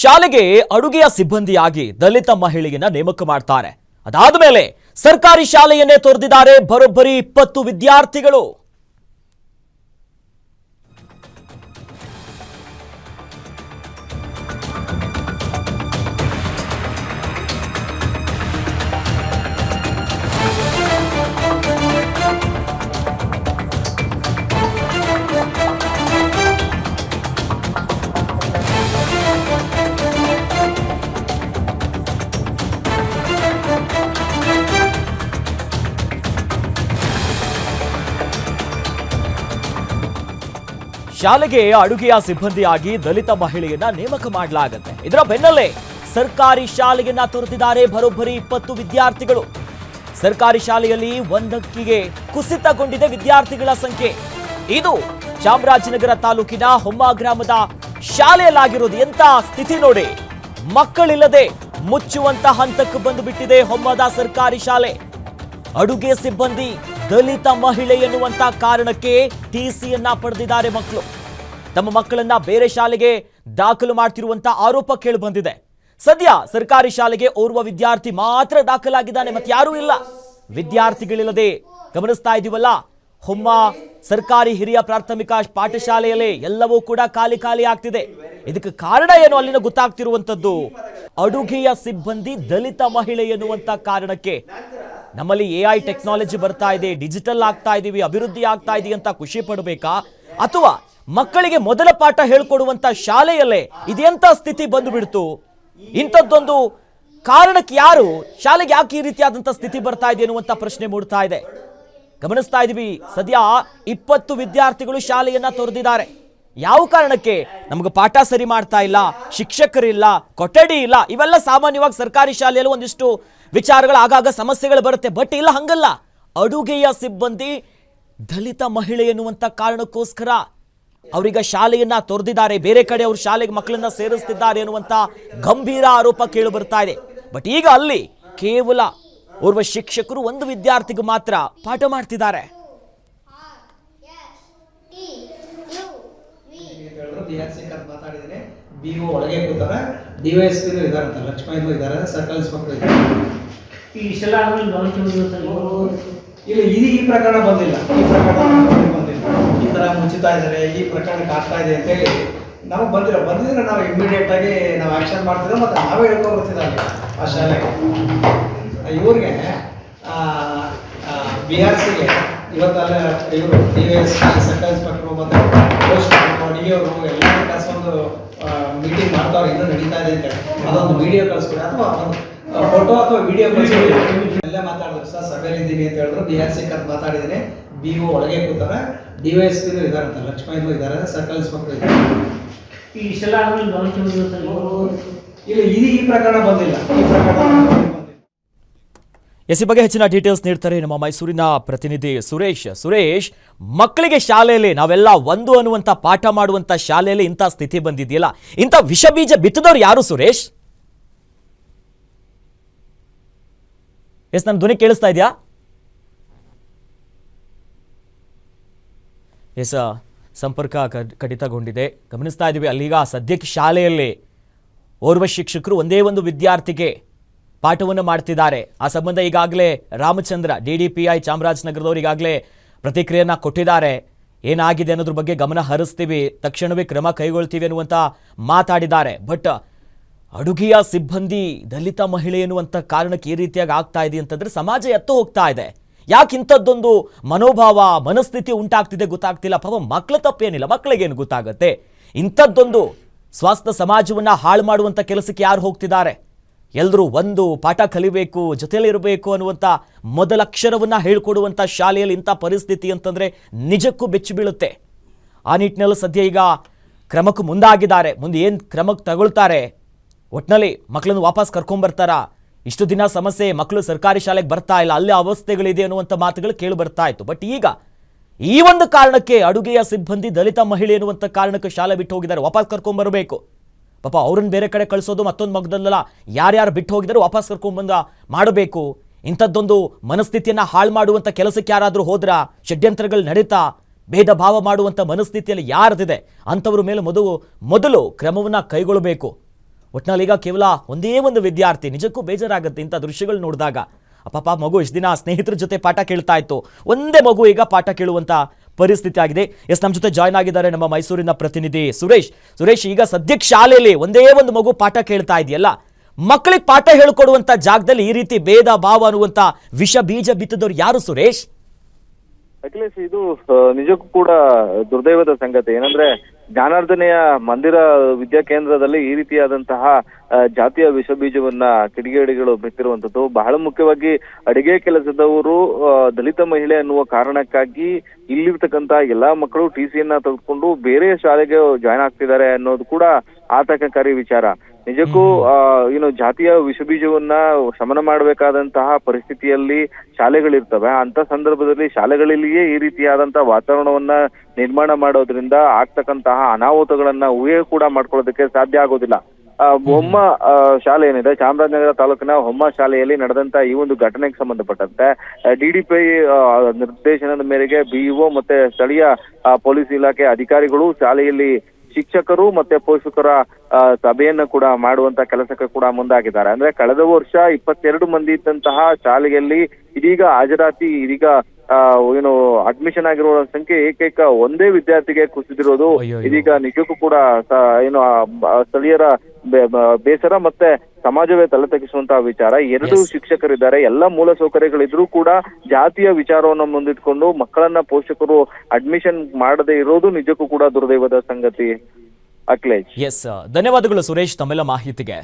ಶಾಲೆಗೆ ಅಡುಗೆಯ ಸಿಬ್ಬಂದಿಯಾಗಿ ದಲಿತ ಮಹಿಳೆಯನ್ನ ನೇಮಕ ಮಾಡ್ತಾರೆ. ಅದಾದ ಮೇಲೆ ಸರ್ಕಾರಿ ಶಾಲೆಯನ್ನೇ ತೊರೆದಿದ್ದಾರೆ ಬರೋಬ್ಬರಿ 20 ವಿದ್ಯಾರ್ಥಿಗಳು. ಶಾಲೆಗೆ ಅಡುಗೆಯ ಸಿಬ್ಬಂದಿಯಾಗಿ ದಲಿತ ಮಹಿಳೆಯನ್ನ ನೇಮಕ ಮಾಡಲಾಗುತ್ತೆ. ಇದರ ಬೆನ್ನಲ್ಲೇ ಸರ್ಕಾರಿ ಶಾಲೆಯನ್ನ ತೊರೆದಿದ್ದಾರೆ ಬರೋಬ್ಬರಿ 20 ವಿದ್ಯಾರ್ಥಿಗಳು. ಸರ್ಕಾರಿ ಶಾಲೆಯಲ್ಲಿ ಒಂದಕ್ಕಿಗೆ ಕುಸಿತಗೊಂಡಿದೆ ವಿದ್ಯಾರ್ಥಿಗಳ ಸಂಖ್ಯೆ. ಇದು ಚಾಮರಾಜನಗರ ತಾಲೂಕಿನ ಹೊಮ್ಮ ಗ್ರಾಮದ ಶಾಲೆಯಲ್ಲಾಗಿರೋದು. ಎಂತ ಸ್ಥಿತಿ ನೋಡಿ, ಮಕ್ಕಳಿಲ್ಲದೆ ಮುಚ್ಚುವಂತ ಹಂತಕ್ಕೆ ಬಂದು ಬಿಟ್ಟಿದೆ ಹೊಮ್ಮದ ಸರ್ಕಾರಿ ಶಾಲೆ. ಅಡುಗೆ ಸಿಬ್ಬಂದಿ ದಲಿತ ಮಹಿಳೆ ಎನ್ನುವಂತ ಕಾರಣಕ್ಕೆ ಟಿಸಿಯನ್ನ ಪಡೆದಿದ್ದಾರೆ ಮಕ್ಕಳು. ತಮ್ಮ ಮಕ್ಕಳನ್ನ ಬೇರೆ ಶಾಲೆಗೆ ದಾಖಲು ಮಾಡ್ತಿರುವಂತ ಆರೋಪ ಕೇಳಿ ಬಂದಿದೆ. ಸದ್ಯ ಸರ್ಕಾರಿ ಶಾಲೆಗೆ ಓರ್ವ ವಿದ್ಯಾರ್ಥಿ ಮಾತ್ರ ದಾಖಲಾಗಿದ್ದಾನೆ, ಮತ್ತೆ ಯಾರೂ ಇಲ್ಲ. ವಿದ್ಯಾರ್ಥಿಗಳಿಲ್ಲದೆ ಗಮನಿಸ್ತಾ ಇದೀವಲ್ಲ, ಹೊಮ್ಮ ಸರ್ಕಾರಿ ಹಿರಿಯ ಪ್ರಾಥಮಿಕ ಪಾಠಶಾಲೆಯಲ್ಲೇ ಎಲ್ಲವೂ ಕೂಡ ಖಾಲಿ ಖಾಲಿ ಆಗ್ತಿದೆ. ಇದಕ್ಕೆ ಕಾರಣ ಏನು ಅಲ್ಲಿನ ಗೊತ್ತಾಗ್ತಿರುವಂತದ್ದು, ಅಡುಗೆಯ ಸಿಬ್ಬಂದಿ ದಲಿತ ಮಹಿಳೆ ಎನ್ನುವಂತ ಕಾರಣಕ್ಕೆ. ನಮ್ಮಲ್ಲಿ AI ಟೆಕ್ನಾಲಜಿ ಬರ್ತಾ ಇದೆ, ಡಿಜಿಟಲ್ ಆಗ್ತಾ ಇದೀವಿ, ಅಭಿವೃದ್ಧಿ ಆಗ್ತಾ ಇದೀವಿ ಅಂತ ಖುಷಿ ಪಡಬೇಕಾ, ಅಥವಾ ಮಕ್ಕಳಿಗೆ ಮೊದಲ ಪಾಠ ಹೇಳ್ಕೊಡುವಂತ ಶಾಲೆಯಲ್ಲೇ ಇದೆಂತ ಸ್ಥಿತಿ ಬಂದು ಬಿಡ್ತು? ಇಂಥದ್ದೊಂದು ಕಾರಣಕ್ಕೆ ಯಾರು ಶಾಲೆಗೆ ಯಾಕೆ ಈ ರೀತಿಯಾದಂತ ಸ್ಥಿತಿ ಬರ್ತಾ ಇದೆ ಎನ್ನುವಂತ ಪ್ರಶ್ನೆ ಮೂಡ್ತಾ ಇದೆ. ಗಮನಿಸ್ತಾ ಇದೀವಿ, ಸದ್ಯ 20 ವಿದ್ಯಾರ್ಥಿಗಳು ಶಾಲೆಯನ್ನ ತೊರೆದಿದ್ದಾರೆ. ಯಾವ ಕಾರಣಕ್ಕೆ? ನಮ್ಗೆ ಪಾಠ ಸರಿ ಮಾಡ್ತಾ ಇಲ್ಲ, ಶಿಕ್ಷಕರಿಲ್ಲ, ಕೊಠಡಿ ಇಲ್ಲ. ಇವೆಲ್ಲ ಸಾಮಾನ್ಯವಾಗಿ ಸರ್ಕಾರಿ ಶಾಲೆಯಲ್ಲಿ ಒಂದಿಷ್ಟು ವಿಚಾರಗಳು ಆಗಾಗ ಸಮಸ್ಯೆಗಳು ಬರುತ್ತೆ. ಬಟ್ ಇಲ್ಲ, ಹಂಗಲ್ಲ. ಅಡುಗೆಯ ಸಿಬ್ಬಂದಿ ದಲಿತ ಮಹಿಳೆ ಎನ್ನುವಂತ ಕಾರಣಕ್ಕೋಸ್ಕರ ಅವರೀಗ ಶಾಲೆಯನ್ನ ತೊರೆದಿದ್ದಾರೆ. ಬೇರೆ ಕಡೆ ಅವ್ರ ಶಾಲೆಗೆ ಮಕ್ಕಳನ್ನ ಸೇರಿಸ್ತಿದ್ದಾರೆ ಎನ್ನುವಂತ ಗಂಭೀರ ಆರೋಪ ಕೇಳಿ ಬರ್ತಾ ಇದೆ. ಬಟ್ ಈಗ ಅಲ್ಲಿ ಕೇವಲ ಓರ್ವ ಶಿಕ್ಷಕರು ಒಂದು ವಿದ್ಯಾರ್ಥಿಗೆ ಮಾತ್ರ ಪಾಠ ಮಾಡ್ತಿದ್ದಾರೆ. BO ಒಳಗೆ ಕೂತಾರೆ, DYSP ಇದಾರಂತ, ಲಕ್ಷ್ಮೀ ಇದ್ದಾರೆ, ಸರ್ಕಲ್ ಇನ್ಸ್ಪೆಕ್ಟರ್ ಇದ್ದಾರೆ. ಇಲ್ಲ, ಈ ಪ್ರಕರಣ ಬಂದಿಲ್ಲ. ಈ ತರ ಮುಚ್ಚುತ್ತಾ ಇದ್ದಾರೆ, ಈ ಪ್ರಕರಣಕ್ಕೆ ಆಗ್ತಾ ಇದೆ ಅಂತೇಳಿ ನಾವು ಬಂದಿದ್ರೆ ನಾವು ಇಮಿಡಿಯೇಟ್ ಆಗಿ ನಾವು ಆಕ್ಷನ್ ಮಾಡ್ತಿದ್ವಿ. ಮತ್ತೆ ನಾವೇ ಹೇಳ್ಕೊಂಡು ಬರ್ತಿದ್ದಾಗ ಆ ಶಾಲೆಗೆ ಇವ್ರಿಗೆ BRCಗೆ ಇವತ್ತಲ್ಲ ಇವರು DYSP, ಸರ್ಕಲ್ ಇನ್ಸ್ಪೆಕ್ಟರ್ ಮತ್ತು ಪೋಸ್ಟ್ DO ಎಲ್ಲ ಕಳ್ಸೊಂದು ಮೀಟಿಂಗ್ ಮಾಡ್ತಾವ್ರೆ, ಇನ್ನೂ ನಡೀತಾ ಇದೆ ಅಂತ. ಅದೊಂದು ವಿಡಿಯೋ ಕಳಿಸ್ಕೊಡಿ ಅಥವಾ ಫೋಟೋ ಅಥವಾ ವಿಡಿಯೋ ಕಳಿಸ್ಕೊಡಿ. ಎಲ್ಲ ಮಾತಾಡಿದ್ರು, ಸರ್ ಸಭೆಯಲ್ಲಿದ್ದೀನಿ ಅಂತ ಹೇಳಿದ್ರು. BRC ಕರೆದು ಮಾತಾಡಿದ್ದೀನಿ. BO ಒಳಗೆ ಕೂತಾರೆ, DYSP ಇದಾರಂತ, ಲಕ್ಷ್ಮೀ ಇದ್ದಾರೆ, ಸರ್ಕಲ್ ಇನ್ಸ್ಪೆಕ್ಟರ್ ಇದ್ದಾರೆ. ಇಲ್ಲ, ಈ ಪ್ರಕರಣ ಬಂದಿಲ್ಲ. ಈ ಪ್ರಕರಣ ಈ ಬಗ್ಗೆ ಹೆಚ್ಚಿನ ಡೀಟೇಲ್ಸ್ ನೀಡ್ತಾರೆ ನಮ್ಮ ಮೈಸೂರಿನ ಪ್ರತಿನಿಧಿ ಸುರೇಶ್. ಸುರೇಶ್, ಮಕ್ಕಳಿಗೆ ಶಾಲೆಯಲ್ಲಿ ನಾವೆಲ್ಲ ಒಂದು ಅನ್ನುವಂಥ ಪಾಠ ಮಾಡುವಂಥ ಶಾಲೆಯಲ್ಲಿ ಇಂಥ ಸ್ಥಿತಿ ಬಂದಿದೆಯಲ್ಲ, ಇಂಥ ವಿಷ ಬೀಜ ಬಿತ್ತದವ್ರು ಯಾರು ಸುರೇಶ್? ನನ್ನ ಧ್ವನಿ ಕೇಳಿಸ್ತಾ ಇದೆಯಾ? ಸಂಪರ್ಕ ಕಡಿತಗೊಂಡಿದೆ. ಗಮನಿಸ್ತಾ ಇದ್ದೀವಿ, ಅಲ್ಲೀಗ ಸದ್ಯಕ್ಕೆ ಶಾಲೆಯಲ್ಲಿ ಓರ್ವ ಶಿಕ್ಷಕರು ಒಂದೇ ಒಂದು ವಿದ್ಯಾರ್ಥಿಗೆ ಪಾಠವನ್ನು ಮಾಡ್ತಿದ್ದಾರೆ. ಆ ಸಂಬಂಧ ಈಗಾಗಲೇ ರಾಮಚಂದ್ರ DDPI ಚಾಮರಾಜನಗರದವರು ಈಗಾಗಲೇ ಪ್ರತಿಕ್ರಿಯೆಯನ್ನು ಕೊಟ್ಟಿದ್ದಾರೆ. ಏನಾಗಿದೆ ಅನ್ನೋದ್ರ ಬಗ್ಗೆ ಗಮನ ಹರಿಸ್ತೀವಿ, ತಕ್ಷಣವೇ ಕ್ರಮ ಕೈಗೊಳ್ತೀವಿ ಅನ್ನುವಂಥ ಮಾತಾಡಿದ್ದಾರೆ. ಬಟ್ ಅಡುಗೆಯ ಸಿಬ್ಬಂದಿ ದಲಿತ ಮಹಿಳೆ ಎನ್ನುವಂಥ ಕಾರಣಕ್ಕೆ ಈ ರೀತಿಯಾಗಿ ಆಗ್ತಾ ಇದೆ ಅಂತಂದ್ರೆ ಸಮಾಜ ಎತ್ತು ಹೋಗ್ತಾ ಇದೆ. ಯಾಕೆ ಇಂಥದ್ದೊಂದು ಮನೋಭಾವ, ಮನಸ್ಥಿತಿ ಉಂಟಾಗ್ತಿದೆ ಗೊತ್ತಾಗ್ತಿಲ್ಲ. ಪಾಪ ಮಕ್ಕಳ ತಪ್ಪೇನಿಲ್ಲ, ಮಕ್ಕಳಿಗೇನು ಗೊತ್ತಾಗತ್ತೆ? ಇಂಥದ್ದೊಂದು ಸ್ವಾಸ್ಥ್ಯ ಸಮಾಜವನ್ನ ಹಾಳು ಮಾಡುವಂಥ ಕೆಲಸಕ್ಕೆ ಯಾರು ಹೋಗ್ತಿದ್ದಾರೆ? ಎಲ್ಲರೂ ಒಂದು ಪಾಠ ಕಲಿಬೇಕು, ಜೊತೆಯಲ್ಲಿ ಇರಬೇಕು ಅನ್ನುವಂಥ ಮೊದಲ ಅಕ್ಷರವನ್ನ ಹೇಳ್ಕೊಡುವಂಥ ಶಾಲೆಯಲ್ಲಿ ಇಂಥ ಪರಿಸ್ಥಿತಿ ಅಂತಂದ್ರೆ ನಿಜಕ್ಕೂ ಬೆಚ್ಚಿ ಬೀಳುತ್ತೆ. ಆ ನಿಟ್ಟಿನಲ್ಲಿ ಸದ್ಯ ಈಗ ಕ್ರಮಕ್ಕೂ ಮುಂದಾಗಿದ್ದಾರೆ. ಮುಂದೆ ಏನು ಕ್ರಮಕ್ಕೆ ತಗೊಳ್ತಾರೆ, ಒಟ್ಟಿನಲ್ಲಿ ಮಕ್ಕಳನ್ನು ವಾಪಸ್ ಕರ್ಕೊಂಡ್ಬರ್ತಾರಾ? ಇಷ್ಟು ದಿನ ಸಮಸ್ಯೆ, ಮಕ್ಕಳು ಸರ್ಕಾರಿ ಶಾಲೆಗೆ ಬರ್ತಾ ಇಲ್ಲ, ಅಲ್ಲೇ ಅವಸ್ಥೆಗಳಿದೆ ಅನ್ನುವಂಥ ಮಾತುಗಳು ಕೇಳಿ ಬರ್ತಾ ಇತ್ತು. ಬಟ್ ಈಗ ಈ ಒಂದು ಕಾರಣಕ್ಕೆ ಅಡುಗೆಯ ಸಿಬ್ಬಂದಿ ದಲಿತ ಮಹಿಳೆ ಎನ್ನುವಂಥ ಕಾರಣಕ್ಕೆ ಶಾಲೆ ಬಿಟ್ಟು ಹೋಗಿದ್ದಾರೆ. ವಾಪಸ್ ಕರ್ಕೊಂಡ್ಬರಬೇಕು. ಪಾಪ ಅವ್ರನ್ನ ಬೇರೆ ಕಡೆ ಕಳಿಸೋದು ಮತ್ತೊಂದು ಮಗದಲ್ಲ, ಯಾರ್ಯಾರು ಬಿಟ್ಟು ಹೋಗಿದ್ದಾರೆ ವಾಪಸ್ ಕರ್ಕೊಂಡ್ಬಂದ ಮಾಡಬೇಕು. ಇಂಥದ್ದೊಂದು ಮನಸ್ಥಿತಿಯನ್ನು ಹಾಳು ಮಾಡುವಂಥ ಕೆಲಸಕ್ಕೆ ಯಾರಾದರೂ ಹೋದ್ರ, ಷಡ್ಯಂತ್ರಗಳು ನಡೀತಾ ಭೇದ ಭಾವ ಮಾಡುವಂಥ ಮನಸ್ಥಿತಿಯಲ್ಲಿ ಯಾರದಿದೆ ಅಂಥವ್ರ ಮೇಲೆ ಮೊದಲು ಕ್ರಮವನ್ನು ಕೈಗೊಳ್ಳಬೇಕು. ಒಟ್ನಲ್ಲಿ ಈಗ ಕೇವಲ ಒಂದೇ ಒಂದು ವಿದ್ಯಾರ್ಥಿ, ನಿಜಕ್ಕೂ ಬೇಜಾರಾಗುತ್ತೆ ಇಂಥ ದೃಶ್ಯಗಳು ನೋಡಿದಾಗ. ಪಾಪ ಮಗು ಇಷ್ಟು ದಿನ ಸ್ನೇಹಿತರ ಜೊತೆ ಪಾಠ ಕೇಳ್ತಾ ಇತ್ತು, ಒಂದೇ ಮಗು ಈಗ ಪಾಠ ಕೇಳುವಂತ ಪರಿಸ್ಥಿತಿ ಆಗಿದೆ. ಎಸ್, ನಮ್ಮ ಜೊತೆ ಜಾಯ್ನ್ ಆಗಿದ್ದಾರೆ ನಮ್ಮ ಮೈಸೂರಿನ ಪ್ರತಿನಿಧಿ ಸುರೇಶ್. ಈಗ ಸದ್ಯಕ್ಕೆ ಶಾಲೆಯಲ್ಲಿ ಒಂದೇ ಒಂದು ಮಗು ಪಾಠ ಕೇಳ್ತಾ ಇದೆಯಲ್ಲ, ಮಕ್ಕಳಿಗೆ ಪಾಠ ಹೇಳ್ಕೊಡುವಂತ ಜಾಗದಲ್ಲಿ ಈ ರೀತಿ ಭೇದ ಭಾವ ಅನ್ನುವಂತ ವಿಷ ಬೀಜ ಬಿತ್ತದವ್ರು ಯಾರು ಸುರೇಶ್? ಅಖಿಲೇಶ್, ಇದು ನಿಜಕ್ಕೂ ಕೂಡ ದುರ್ದೈವದ ಸಂಗತಿ. ಏನಂದ್ರೆ ಜ್ಞಾನಾರ್ಜನೆಯ ಮಂದಿರ ವಿದ್ಯಾಕೇಂದ್ರದಲ್ಲಿ ಈ ರೀತಿಯಾದಂತಹ ಜಾತಿಯ ವಿಷ ಬೀಜವನ್ನ ಕಿಡಿಗೇಡಿಗಳು ಬಿತ್ತಿರುವಂತದ್ದು. ಬಹಳ ಮುಖ್ಯವಾಗಿ ಅಡಿಗೆ ಕೆಲಸದವರು ದಲಿತ ಮಹಿಳೆ ಅನ್ನುವ ಕಾರಣಕ್ಕಾಗಿ ಇಲ್ಲಿರ್ತಕ್ಕಂತ ಎಲ್ಲಾ ಮಕ್ಕಳು ಟಿಸಿಯನ್ನ ತೆಗೆದುಕೊಂಡು ಬೇರೆ ಶಾಲೆಗೆ ಜಾಯ್ನ್ ಆಗ್ತಿದ್ದಾರೆ ಅನ್ನೋದು ಕೂಡ ಆತಂಕಕಾರಿ ವಿಚಾರ. ನಿಜಕ್ಕೂ ಜಾತಿಯ ವಿಷ ಬೀಜವನ್ನ ಶಮನ ಮಾಡಬೇಕಾದಂತಹ ಪರಿಸ್ಥಿತಿಯಲ್ಲಿ ಶಾಲೆಗಳಿರ್ತವೆ. ಅಂತ ಸಂದರ್ಭದಲ್ಲಿ ಶಾಲೆಗಳಲ್ಲಿಯೇ ಈ ರೀತಿಯಾದಂತಹ ವಾತಾವರಣವನ್ನ ನಿರ್ಮಾಣ ಮಾಡೋದ್ರಿಂದ ಆಗ್ತಕ್ಕಂತಹ ಅನಾಹುತಗಳನ್ನ ಊಹೆ ಕೂಡ ಮಾಡ್ಕೊಳ್ಳೋದಕ್ಕೆ ಸಾಧ್ಯ ಆಗೋದಿಲ್ಲ. ಹೊಮ್ಮ ಶಾಲೆ ಏನಿದೆ, ಚಾಮರಾಜನಗರ ತಾಲೂಕಿನ ಹೊಮ್ಮ ಶಾಲೆಯಲ್ಲಿ ನಡೆದಂತ ಈ ಒಂದು ಘಟನೆಗೆ ಸಂಬಂಧಪಟ್ಟಂತೆ ಡಿಡಿಪಿ ನಿರ್ದೇಶನದ ಮೇರೆಗೆ ಬಿಇಒ ಮತ್ತೆ ಸ್ಥಳೀಯ ಪೊಲೀಸ್ ಇಲಾಖೆ ಅಧಿಕಾರಿಗಳು ಶಾಲೆಯಲ್ಲಿ ಶಿಕ್ಷಕರು ಮತ್ತೆ ಪೋಷಕರ ಸಭೆಯನ್ನ ಕೂಡ ಮಾಡುವಂತ ಕೆಲಸಕ್ಕೆ ಕೂಡ ಮುಂದಾಗಿದ್ದಾರೆ. ಅಂದ್ರೆ ಕಳೆದ ವರ್ಷ 22 ಮಂದಿ ಇದ್ದಂತಹ ಶಾಲೆಯಲ್ಲಿ ಇದೀಗ ಹಾಜರಾತಿ ಇದೀಗ ಅಡ್ಮಿಷನ್ ಆಗಿರುವ ಸಂಖ್ಯೆ ಏಕೈಕ ಒಂದೇ ವಿದ್ಯಾರ್ಥಿಗೆ ಕುಸಿದಿರೋದು ಇದೀಗ ನಿಜಕ್ಕೂ ಕೂಡ ಸ್ಥಳೀಯರ ಬೇಸರ ಮತ್ತೆ ಸಮಾಜವೇ ತಲೆ ತಗ್ಗಿಸುವಂತಹ ವಿಚಾರ. 2 ಶಿಕ್ಷಕರಿದ್ದಾರೆ, ಎಲ್ಲ ಮೂಲ ಸೌಕರ್ಯಗಳಿದ್ರೂ ಕೂಡ ಜಾತಿಯ ವಿಚಾರವನ್ನು ಮುಂದಿಟ್ಕೊಂಡು ಮಕ್ಕಳನ್ನ ಪೋಷಕರು ಅಡ್ಮಿಷನ್ ಮಾಡದೇ ಇರೋದು ನಿಜಕ್ಕೂ ಕೂಡ ದುರ್ದೈವದ ಸಂಗತಿ. ಅಖಿಲೇಶ್, ಧನ್ಯವಾದಗಳು ಸುರೇಶ್ ತಮ್ಮೆಲ್ಲ ಮಾಹಿತಿಗೆ.